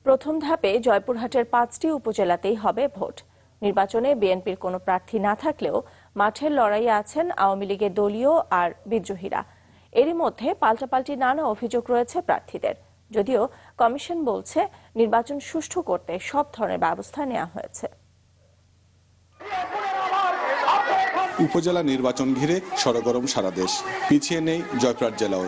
প্রথম ধাপে জয়পুরহাটের 5টি উপজেলাতেই হবে ভোট। নির্বাচনে বিএনপির কোনো প্রার্থী না থাকলেও মাঠের লড়াইয়ে আছেন আওয়ামী লীগের দলীয় আর বিদ্রোহীরা। এরই মধ্যে পাল্টাপাল্টি নানা অভিযোগ রয়েছে প্রার্থীদের। যদিও কমিশন বলছে নির্বাচন সুষ্ঠু করতে সব ধরনের ব্যবস্থা নেওয়া হয়েছে। উপজেলা নির্বাচন ঘিরে সরগরম সারা দেশ, পিছিয়ে নেই জয়পুরহাট জেলাও।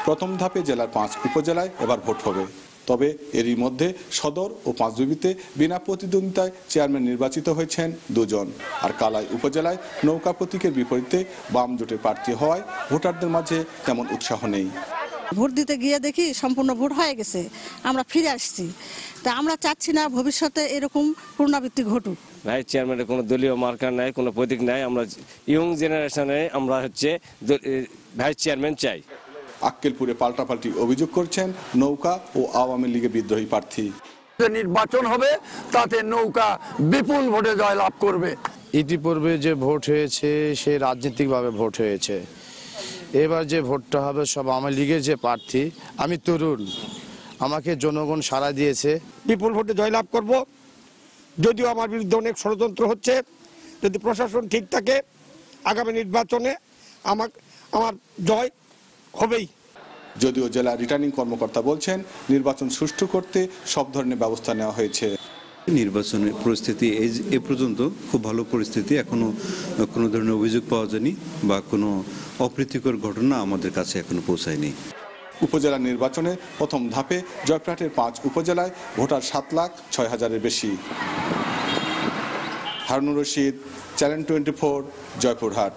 প্রথম ধাপে জেলার 5 উপজেলায় এবার ভোট হবে। তবে এরই মধ্যে সদর ও পাঁচবিবিতে বিনা প্রতিদ্বন্দ্বিতায় চেয়ারম্যান নির্বাচিত হয়েছেন 2 জন। আর কালাই উপজেলায় নৌকা প্রতীকের বিপরীতে বাম জোটের প্রার্থী হওয়ায় ভোটারদের মাঝে তেমন উৎসাহ নেই। ভোট দিতে গিয়ে দেখি সম্পূর্ণ ভোট হয়ে গেছে, আমরা ফিরে আসছি। তা আমরা চাচ্ছি না ভবিষ্যতে এরকম পুনরাবৃত্তি ঘটুক। ভাইস চেয়ারম্যানের কোনো দলীয় মার্কার নাই, কোনো প্রতীক নাই। আমরা ইয়ং জেনারেশনে আমরা ভাইস চেয়ারম্যান চাই। আক্কেলপুরে পাল্টাপাল্টি অভিযোগ করছেন নৌকা ও আওয়ামী লীগের বিদ্রোহী প্রার্থী। নির্বাচন হবে তাতে নৌকা বিপুল ভোটে জয়লাভ করবে। ইতিপূর্বে যে ভোট হয়েছে সে রাজনৈতিকভাবে ভোট হয়েছে। এবার যে ভোটটা হবে সব আওয়ামী লীগের যে প্রার্থী। আমি তরুণ, আমাকে জনগণ সাড়া দিয়েছে, বিপুল ভোটে জয়লাভ করব। যদিও আমার বিরুদ্ধে অনেক ষড়যন্ত্র হচ্ছে, যদি প্রশাসন ঠিক থাকে আগামী নির্বাচনে আমার জয় হবেই। যদিও জেলা রিটার্নিং কর্মকর্তা বলছেন নির্বাচন সুষ্ঠু করতে সব ধরনের ব্যবস্থা নেওয়া হয়েছে। নির্বাচনের পরিস্থিতি এ পর্যন্ত খুব ভালো পরিস্থিতি, এখনো কোনো ধরনের অভিযোগ পাওয়া যায়নি বা কোনো অপ্রীতিকর ঘটনা আমাদের কাছে এখনো পৌঁছায়নি। উপজেলা নির্বাচনে প্রথম ধাপে জয়পুরহাটের 5 উপজেলায় ভোটার 7,06,000-এর বেশি। হারুনুর রশিদ, চ্যানেল 24, জয়পুরহাট।